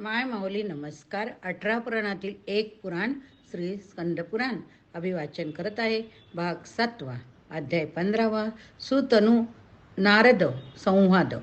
माय माऊली नमस्कार. 18 पुराणातील एक पुराण श्री स्कंद पुराण अभिवाचन करत आहे. भाग 7वा, अध्याय 15वा. सुतनु नारद संवाद.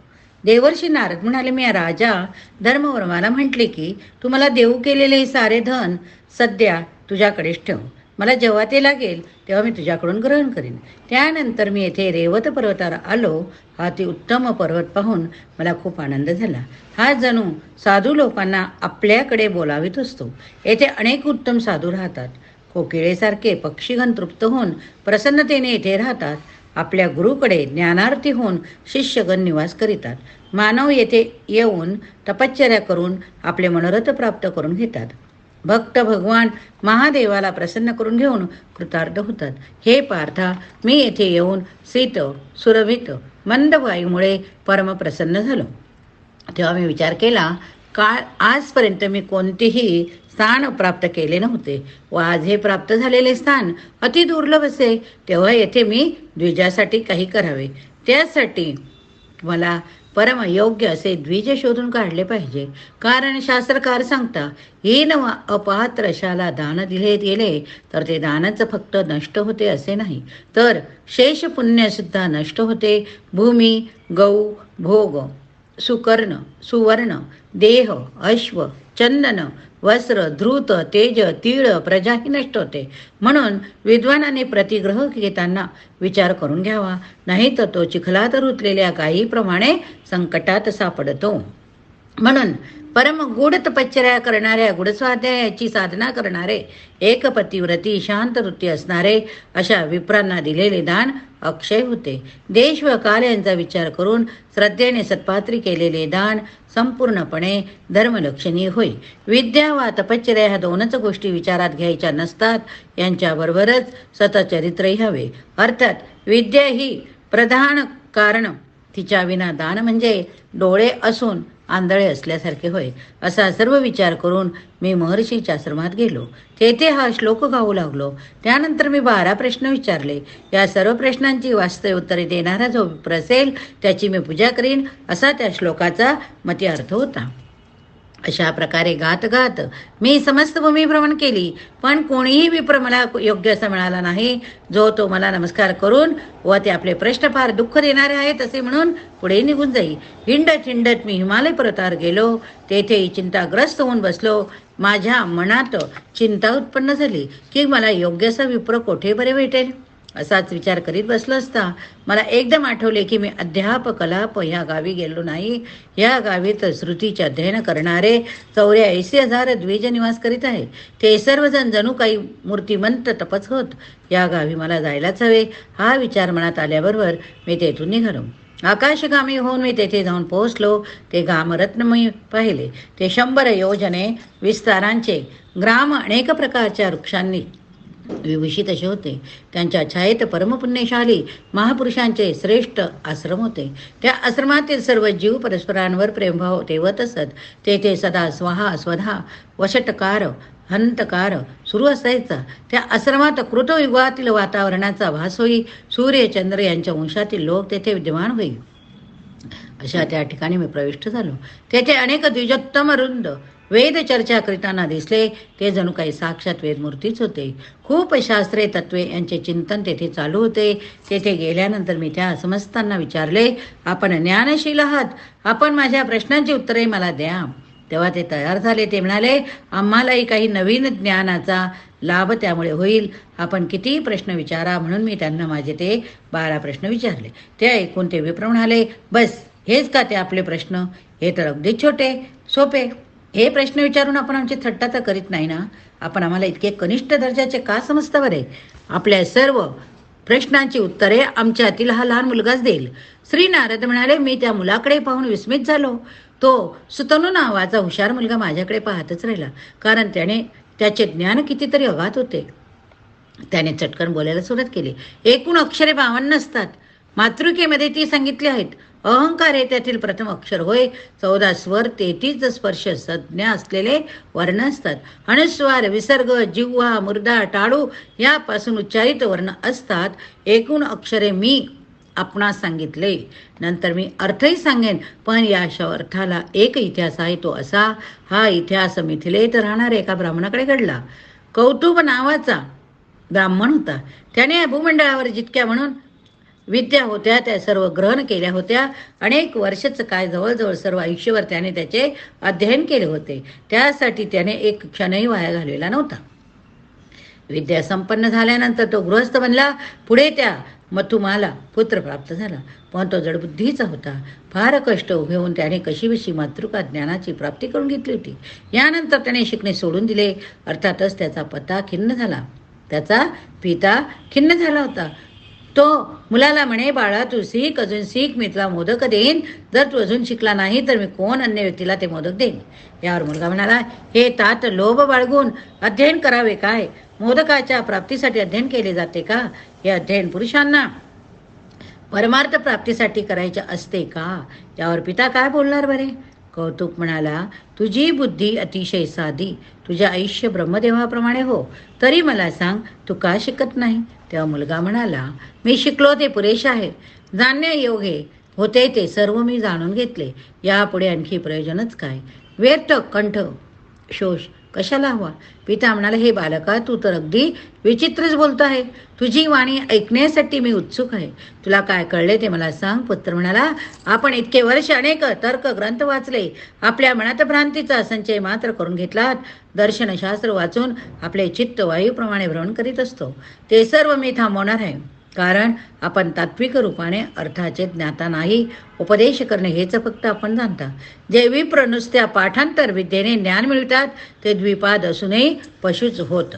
देवर्षी नारद म्हणाले, मी राजा धर्मवर्माला म्हटले की तू मला देऊ केलेले हे सारे धन सध्या तुझ्याकडेच ठेव. मला जेव्हा ते लागेल तेव्हा मी तुझ्याकडून ग्रहण करीन. त्यानंतर मी येथे रेवत पर्वतावर आलो. हा ती उत्तम पर्वत पाहून मला खूप आनंद झाला. हा जणू साधू लोकांना आपल्याकडे बोलावित असतो. येथे अनेक उत्तम साधू राहतात. कोकिळेसारखे पक्षीगण तृप्त होऊन प्रसन्नतेने येथे राहतात. आपल्या गुरुकडे ज्ञानार्थी होऊन शिष्यगण निवास करीतात. मानव येथे येऊन तपश्चर्या करून आपले मनोरथ प्राप्त करून घेतात. भक्त भगवान महादेवाला प्रसन्न करून घेऊन कृतार्थ होतात. हे पार्था, मी येथे येऊन शीत सुरभित मंद वायूमुळे परमप्रसन्न झालो. तेव्हा मी विचार केला, आजपर्यंत मी कोणतेही स्थान प्राप्त केले नव्हते व आज हे प्राप्त झालेले स्थान अति दुर्लभ असे. तेव्हा येथे मी द्विजासाठी काही करावे. त्यासाठी मला परमयोग्य असे द्विज शोधून काढले पाहिजे. कारण शास्त्रकार सांगता, हीन व अपात्र शाला दान दिले गेले तर ते दानच फक्त नष्ट होते असे नाही, तर शेष पुण्य सुद्धा नष्ट होते. भूमी, गौ, भोग, सुकर्ण, सुवर्ण, देह, अश्व, चंदन, वस्त्र, धृत, तेज, तीळ, प्रजाही नष्ट होते. म्हणून विद्वानाने प्रतिग्रह घेताना विचार करून घ्यावा, नाही तर तो चिखलात रुतलेल्या गायीप्रमाणे संकटात सापडतो. म्हणून परम गूढ तपश्चर्या करणाऱ्या, गुढस्वाध्यायाची साधना करणारे, एकपतिव्रती शांत वृत्ती असणारे अशा विप्रांना दिलेले दान अक्षय होते. देश व काल यांचा विचार करून श्रद्धेने सत्पात्री केलेले दान संपूर्णपणे धर्मलक्षणीय होय. विद्या व तपश्चर्या ह्या दोनच गोष्टी विचारात घ्यायच्या नसतात. यांच्याबरोबरच सतचरित्रही हवे. अर्थात विद्या ही प्रधान कारण. तिच्या विना दान म्हणजे डोळे असून आंधळे असल्यासारखे होय. असा सर्व विचार करून मी महर्षीच्या आश्रमात गेलो. तेथे हा श्लोक गाऊ लागलो. त्यानंतर मी 12 प्रश्न विचारले. या सर्व प्रश्नांची वास्तव उत्तरे देणारा जो विप्र असेल त्याची मी पूजा करीन, असा त्या श्लोकाचा मती अर्थ होता. अशा प्रकारे गात मी समस्त भूमी भ्रमण केली, पण कोणीही विप्र मला योग्य असा मिळाला नाही, जो तो मला नमस्कार करून व ते आपले प्रश्न फार दुःख देणारे आहेत असे म्हणून पुढे निघून जाई. हिंडत मी हिमालय पर्वतावर गेलो. तेथे चिंताग्रस्त होऊन बसलो. माझ्या मनात चिंता उत्पन्न झाली की मला योग्य असा विप्र कोठे बरे भेटेल. असाच विचार करीत बसलो असता मला एकदम आठवले की मी अध्याप कलाप ह्या गावी गेलो नाही. या गावीत श्रुतीचे अध्ययन करणारे 84,000 द्विज निवास करीत आहे. ते सर्वजण जणू काही मूर्तिमंत तपच होत. या गावी मला जायलाच हवे. हा विचार मनात आल्याबरोबर मी तेथून निघालो. आकाशगामी होऊन मी तेथे जाऊन पोहोचलो. ते गामरत्न मी पाहिले. ते 100 योजने विस्तारांचे ग्राम अनेक प्रकारच्या वृक्षांनी विभूषित असे होते. त्यांच्या छायेत परमपुण्यशाली महापुरुषांचे श्रेष्ठ आश्रम होते. त्या आश्रमातील सर्व जीव परस्परांवर प्रेमभाव ठेवत असत. तेथे सदा स्वाहा स्वधा वशटकार हंतकार सुरू असायचा. त्या आश्रमात कृतयुगातील वातावरणाचा भास होई. सूर्यचंद्र यांच्या वंशातील लोक तेथे विद्यमान होई. अशा त्या ठिकाणी मी प्रविष्ट झालो. तेथे अनेक द्विजोत्तम वृंद वेद चर्चा करीताना दिसले. ते जणू काही साक्षात वेदमूर्तीच होते. खूप शास्त्रे तत्वे यांचे चिंतन तेथे चालू होते. तेथे गेल्यानंतर मी त्या समस्तांना विचारले, आपण ज्ञानशील आहात, आपण माझ्या प्रश्नांची उत्तरे मला द्या. तेव्हा ते तयार झाले. ते म्हणाले, आम्हालाही काही नवीन ज्ञानाचा लाभ त्यामुळे होईल. आपण कितीही प्रश्न विचारा. म्हणून मी त्यांना माझे ते 12 प्रश्न विचारले. ते ऐकून ते विप्र म्हणाले, बस हेच का ते आपले प्रश्न? हे तर अगदी छोटे सोपे. हे प्रश्न विचारून आपण आमची थट्टा तर करीत नाही ना? आपण आम्हाला इतके कनिष्ठ दर्जाचे का समजता बरे? आपल्या सर्व प्रश्नांची उत्तरे आमच्यातील हा लहान मुलगाच देईल. श्री नारद म्हणाले, मी त्या मुलाकडे पाहून विस्मित झालो. तो सुतनू नावाचा हुशार मुलगा माझ्याकडे पाहतच राहिला, कारण त्याचे ज्ञान कितीतरी अगाध होते. त्याने चटकन बोलायला सुरुवात केली. एकूण अक्षरे 52 असतात. मातृकेमध्ये ती सांगितली आहेत. अहंकार हे त्यातील प्रथम अक्षर होय. 14 स्वर, 33 स्पर्श संज्ञा असलेले वर्ण असतात. अनुस्वार, विसर्ग, जिव्हा, मुर्दा, टाळू यापासून उच्चारित वर्ण असतात. एकूण अक्षरे मी आपणास सांगितले. नंतर मी अर्थही सांगेन, पण या अर्थाला एक इतिहास आहे. तो असा, हा इतिहास मिथिलेत राहणाऱ्या एका ब्राह्मणाकडे घडला. कौतुब नावाचा ब्राह्मण होता. त्याने भूमंडळावर जितक्या म्हणून विद्या होत्या त्या सर्व ग्रहण केल्या होत्या. अनेक वर्षच काय जवळजवळ सर्व आयुष्यभर त्याने त्याचे अध्ययन केले होते. त्यासाठी त्याने एक क्षणही वाया घालवलेला नव्हता. विद्या संपन्न झाल्यानंतर तो गृहस्थ बनला. पुढे त्या मथुमाला पुत्र प्राप्त झाला, पण तो जडबुद्धीचा होता. फार कष्ट घेऊन त्याने कशीबशी मातृका ज्ञानाची प्राप्ती करून घेतली होती. यानंतर त्याने शिकणे सोडून दिले. अर्थातच त्याचा त्याचा पिता खिन्न झाला होता. तो मुलाला म्हणे, बाळा तू शिक, अजून शिक, मी तुला मोदक देईन. जर तू अजून शिकला नाही तर मी कोण अन्य व्यक्तीला ते मोदक देईन. यावर मुलगा म्हणाला, हे तात लोभ बाळगून अध्ययन करावे काय? मोदकाच्या प्राप्तीसाठी अध्ययन केले जाते का? हे अध्ययन पुरुषांना परमार्थ प्राप्तीसाठी करायचे असते का? यावर पिता काय बोलणार बरे? कौतुक म्हणाला, तुझी बुद्धी अतिशय साधी, तुझे आयुष्य ब्रह्मदेवाप्रमाणे हो, तरी मला सांग तू का शिकत नाही? तेव्हा मुलगा म्हणाला, मी शिकलो ते पुरेशा आहे. जाणणे योग्य होते ते सर्व मी जाणून घेतले. यापुढे आणखी प्रयोजनच काय? व्यर्थ कंठ शोष कशाला हवा? पिता म्हणाला, हे बालका तू तर अगदी विचित्रच बोलतो आहे. तुझी वाणी ऐकण्यासाठी मी उत्सुक आहे. तुला काय कळले ते मला सांग. पुत्र म्हणाला, आपण इतके वर्ष अनेक तर्क ग्रंथ वाचले, आपल्या मनात भ्रांतीचा संचय मात्र करून घेतलात. दर्शनशास्त्र वाचून आपले चित्त वायूप्रमाणे भ्रमण करीत असतो. ते सर्व मी थांबवणार आहे, कारण आपण तात्विक रूपाने अर्थाचे ज्ञाता नाही. उपदेश करणे हेच फक्त आपण जाणता. जे विप्र नुसत्या पाठांतर विद्येने ज्ञान मिळतात ते द्विपाद असूनही पशुच होत.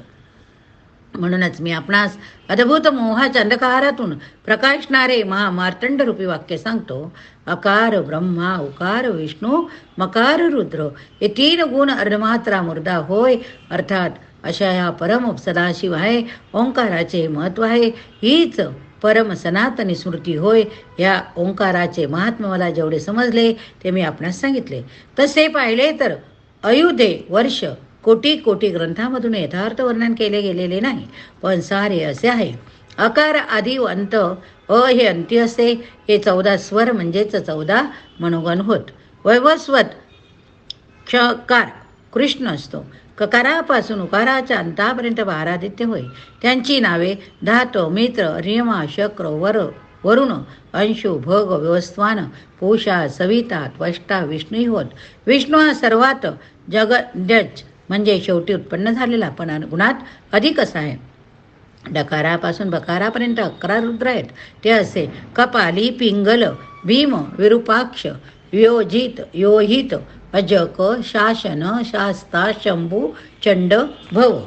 म्हणूनच मी आपणास अद्भुत मोहाच्या अंधकारातून प्रकाशणारे महामार्तंड रूपी वाक्य सांगतो. अकार ब्रह्मा, उकार विष्णू, मकार रुद्र, हे 3 गुण अर्धमात्रा मुर्दा होय. अर्थात अशा या परम सदाशिव आहे. ओंकाराचे महत्व आहे. हीच परम सनातनी स्मृती होय. या ओंकाराचे महात्म्य मला जेवढे समजले ते मी आपणास सांगितले. तसे पाहिले तर अयुधे वर्ष कोटी कोटी ग्रंथामधून यथार्थ वर्णन केले गेलेले नाही, पण सारे असे आहे. अकार आदी व अंत, हे अंती असते. हे 14 स्वर म्हणजेच 14 मनोगण होत. वैवस्वत क्षकार कृष्ण असतो. ककारापासून उकाराच्या अंतापर्यंत 12 आदित्य होय. त्यांची नावे धातो, मित्र, अर्यमा, शक्र, वरुण, अंशु, भोग, व्यवस्थान, पूषा, सविता, त्वष्टा, विष्णू होत. विष्णू हा सर्वात जगद्यज म्हणजे शेवटी उत्पन्न झालेला, पण गुणात अधिक असा आहे. डकारापासून बकारापर्यंत 11 रुद्र आहेत. ते असे कपाली, पिंगल, भीम, विरूपाक्ष, योजित, योहित, अजक, शासन, शास्ता, शंभू, चंड, भव.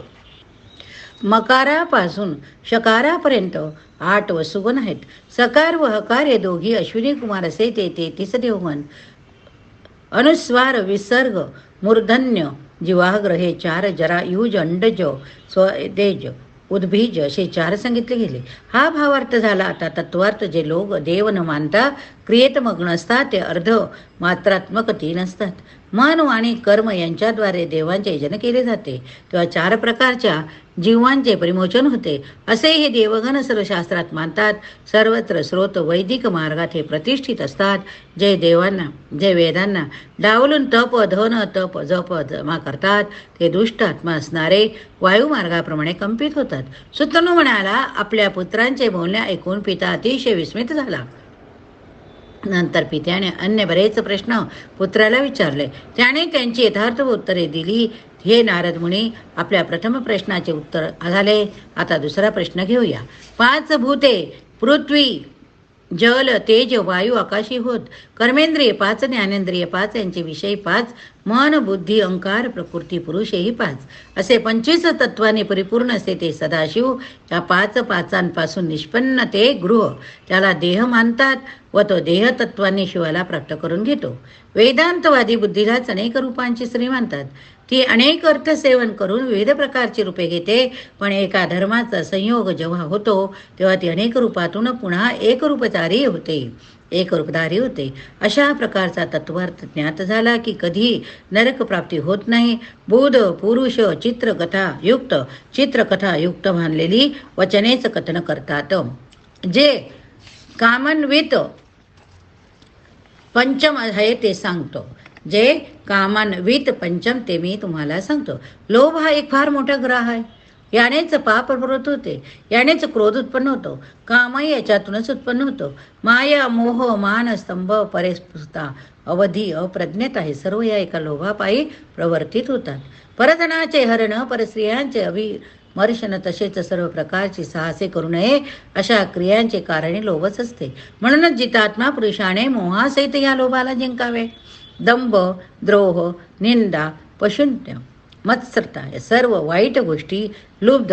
मकारापासून शकारापर्यंत 8 वसुगण आहेत. सकार व हकार हे दोघी अश्विनी कुमार असे ते 33 देवगण. अनुस्वार, विसर्ग, मूर्धन्य, जिवाग्र हे 4, जरा, युज, अंडज, स्वदेज, उद्भिज असे 4 सांगितले गेले. हा भावार्थ झाला. आता तत्वार्थ. जे लोक देव न मानता क्रियेत मग्न असतात ते अर्ध मात्रात्मक 3 असतात. मन, वाणी, कर्म यांच्याद्वारे देवांचे यजन केले जाते, तेव्हा 4 प्रकारच्या जीवांचे परिमोचन होते असे हे देवगण सर्व शास्त्रात मानतात. सर्वत्र स्रोत वैदिक मार्गात हे प्रतिष्ठित असतात. जे वेदांना डावलून तप, धन, तप, जप, जमा करतात ते दुष्ट आत्मा असणारे वायुमार्गाप्रमाणे कंपित होतात. सुतनू म्हणाला, आपल्या पुत्रांचे बोलणे ऐकून पिता अतिशय विस्मित झाला. नंतर पित्याने अन्य बरेच प्रश्न पुत्राला विचारले. त्याने त्यांची यथार्थ उत्तरे दिली. हे नारद मुनी, आपल्या प्रथम प्रश्नाचे उत्तर झाले. आता दुसरा प्रश्न घेऊया. 5 भूते पृथ्वी, जल, तेज, वायू, आकाशी होत. कर्मेंद्रिय 5, ज्ञानेंद्रिय 5, यांचे विषय 5, मन, बुद्धी, अहंकार, प्रकृती, पुरुष हेही 5, असे 25 तत्वाने परिपूर्ण असते ते सदाशिव. या 5 पाचांपासून निष्पन्न ते गृह, त्याला देह मानतात व तो देह तत्वांनी शिवाला प्राप्त करून घेतो. वेदांतवादी बुद्धीलाच अनेक रूपांची स्त्री मानतात. ती अनेक अर्थ सेवन करून विविध प्रकारची रूपे घेते, पण एका धर्माचा संयोग जेव्हा होतो तेव्हा ती अनेक रूपातून पुन्हा एक रूपधारी होते. अशा प्रकारचा तत्वार्थ ज्ञात झाला की कधी नरक प्राप्ती होत नाही. बुध पुरुष चित्रकथा युक्त मानलेली वचनेच कथन करतात. जे कामान्वित पंचम आहे ते सांगतो. जे कामान्वित पंचम ते मी तुम्हाला सांगतो. लोभ हा एक फार मोठा ग्रह आहे. यानेच पाप प्रवृत्त होते, यानेच क्रोध उत्पन्न होतो. कामही याच्यातूनच उत्पन्न होतो. माया, मोह, मान, स्तंभ, परेस्फुटता, अवधी, अप्रज्ञता हे सर्व या एका लोभापायी प्रवर्तित होतात. परधनाचे हरण, परस्त्रियांचे अभिमर्शन तसेच सर्व प्रकारची साहसे करू नये अशा क्रियांचे कारणे लोभच असते. म्हणूनच जितात्मा पुरुषाने मोहासहित या लोभाला जिंकावे. दंभ, द्रोह, निंदा, पशुन्य, मत्सरता या सर्व वाईट गोष्टी लुब्ध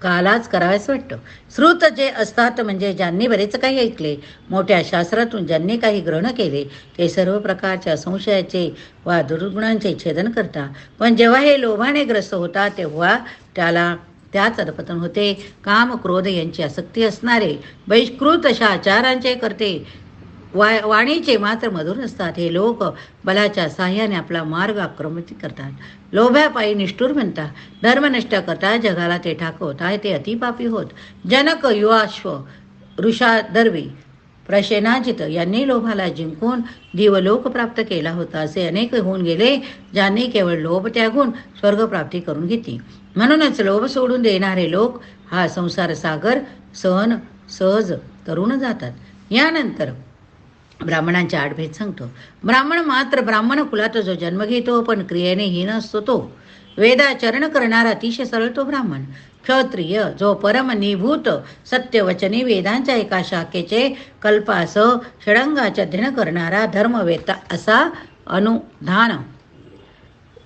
कालाच करावयास वाटतं. श्रुत जे असतात म्हणजे ज्यांनी बरेच काही ऐकले, मोठ्या शास्त्रातून ज्यांनी काही ग्रहण केले, ते सर्व प्रकारच्या संशयाचे वा दुर्गुणांचे छेदन करतात. पण जेव्हा हे लोभाने ग्रस्त होतात तेव्हा त्याच अधपतन होते. काम, क्रोध यांची आसक्ती असणारे बहिष्कृत अशा आचारांचे करते वाणीचे मात्र मधुर असतात. हे लोक बलाच्या साह्याने आपला मार्ग आक्रमित करतात. लोभ्यापायी निष्ठुर बनतात, धर्म नष्ट करतात, जगाला ते ठाकवतात, ते अतिपापी होत. जनक, युवाश्व, ऋषादर्वी, प्रसेनाजित यांनी लोभाला जिंकून दिवलोक प्राप्त केला होता. असे अनेक होऊन गेले ज्यांनी केवळ लोभ त्यागून स्वर्गप्राप्ती करून घेतली. म्हणूनच लोभ सोडून देणारे लोक हा संसार सागर सहज तरुण जातात. यानंतर ब्राह्मणांचे 8 भेद सांगतो. ब्राह्मण मात्र ब्राह्मण कुलात जो जन्म घेतो पण क्रियेने हीन असतो तो. वेदाचरण करणारा अतिशय सरळ तो ब्राह्मण. क्षत्रिय जो परम निभूत सत्यवचनी वेदांच्या एका शाखेचे कल्पासह षडंगाचे अध्ययन करणारा धर्मवेत्ता असा अनुधान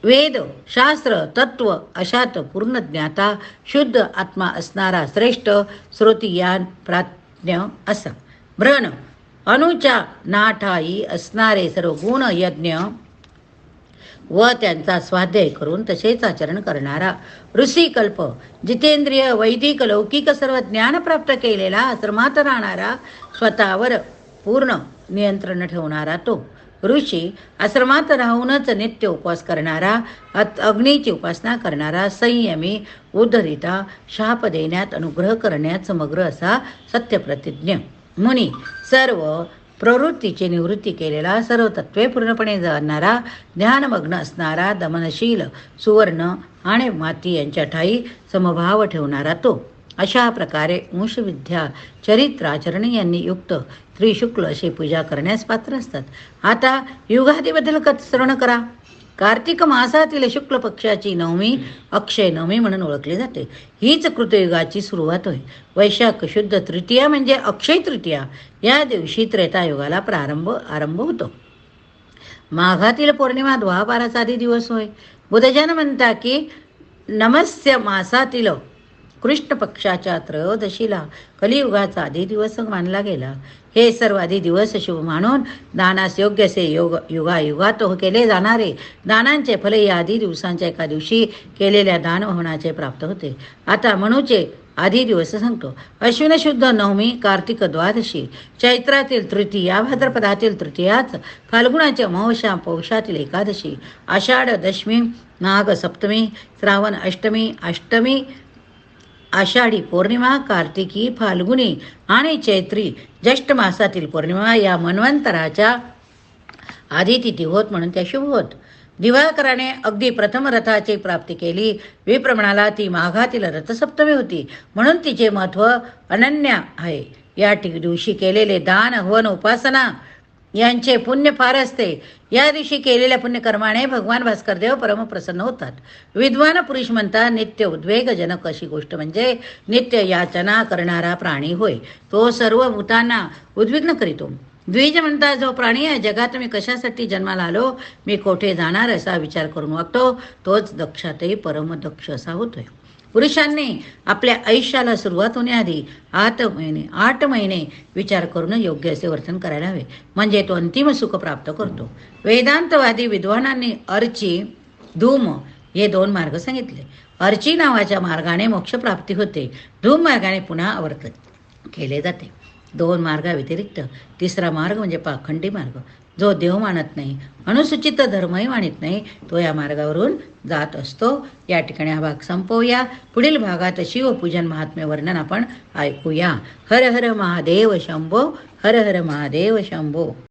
वेद शास्त्र तत्व अशात पूर्ण ज्ञाता शुद्ध आत्मा असणारा श्रेष्ठ श्रोतियान प्राज्ञ असा. ब्रण अनुच्या नाठाई असणारे सर्व गुण यज्ञ व त्यांचा स्वाध्याय करून तसेच आचरण करणारा. ऋषिकल्प जितेंद्रिय वैदिक लौकिक सर्व ज्ञान प्राप्त केलेला, आश्रमात राहणारा, स्वतःवर पूर्ण नियंत्रण ठेवणारा तो. ऋषी आश्रमात राहूनच नित्य उपवास करणारा, अग्नीची उपासना करणारा, संयमी, उद्धरिता, शाप देण्यात अनुग्रह करण्यात समग्र असा सत्यप्रतिज्ञ. मुनी सर्व प्रवृत्तीची निवृत्ती केलेला, सर्व तत्वे पूर्णपणे जाणणारा, ध्यानमग्न असणारा, दमनशील, सुवर्ण आणि माती यांच्या ठाई समभाव ठेवणारा तो. अशा प्रकारे अंशविद्या चरित्राचरण यांनी युक्त त्रिशुक्ल अशी पूजा करण्यास पात्र असतात. आता युगादीबद्दल श्रवण करा. कार्तिक मासातील शुक्ल पक्षाची नवमी अक्षय नवमी म्हणून ओळखली जाते. हीच कृतयुगाची सुरुवात होय. वैशाख शुद्ध तृतीया म्हणजे अक्षय तृतीया या दिवशी त्रेतायुगाला आरंभ होतो. माघातील पौर्णिमा द्वापाराचा आधी दिवस होय. बुधजन म्हणतात की नमस्य मासातील कृष्ण पक्षाच्या त्रयोदशीला कलियुगाचा आधी दिवस मानला गेला. हे सर्व आधी दिवस शुभ मानून दानास योग्य असे युगात केले जाणारे दानांचे फल या आधी दिवसांच्या एका दिवशी केलेल्या दानवहनाचे प्राप्त होते. आता मनूचे आधी दिवस सांगतो. अश्विन शुद्ध नवमी, कार्तिक द्वादशी, चैत्रातील तृतीया, भाद्रपदातील तृतीयाच, फाल्गुनाच्या अमावस्या, पौषातील एकादशी, आषाढ दशमी, नाग सप्तमी, श्रावण अष्टमी, आषाढी पौर्णिमा, कार्तिकी, फाल्गुनी आणि चैत्री ज्येष्ठ मासातील पौर्णिमा या मन्वंतराच्या आधी तिथी होत म्हणून त्या शुभ होत. दिवाकराने अगदी प्रथम रथाची प्राप्ती केली. विप्रमणाला ती माघातील रथसप्तमी होती म्हणून तिचे महत्त्व अनन्य आहे. या दिवशी केलेले दान, हवन, उपासना यांचे पुण्य फार असते. या दिवशी केलेल्या पुण्यकर्माने भगवान भास्करदेव परमप्रसन्न होतात. विद्वान पुरुष म्हणतात नित्य उद्वेगजनक अशी गोष्ट म्हणजे नित्य याचना करणारा प्राणी होय. तो सर्व भूतांना उद्विग्न करीतो. द्विज म्हणतात जो प्राणी या जगात मी कशासाठी जन्माला आलो, मी कोठे जाणार असा विचार करून वागतो, तोच दक्षातही परमदक्ष असा होतोय. पुरुषांनी आपल्या आयुष्याला सुरुवात होण्याआधी 8 महिने विचार करून योग्य असे वर्तन करायला हवे, म्हणजे तो अंतिम सुख प्राप्त करतो. वेदांतवादी विद्वानांनी अर्ची, धूम हे 2 मार्ग सांगितले. अर्ची नावाच्या मार्गाने मोक्षप्राप्ती होते. धूम मार्गाने पुन्हा आवर्तन केले जाते. 2 मार्गाव्यतिरिक्त तिसरा मार्ग म्हणजे पाखंडी मार्ग. जो देव मानत नाही, अनुसूचित धर्मही मानित नाही, तो या मार्गावरून जात असतो. या ठिकाणी हा भाग संपवूया. पुढील भागात शिवपूजन महात्म्य वर्णन आपण ऐकूया. हर हर महादेव शंभो, हर हर महादेव शंभो.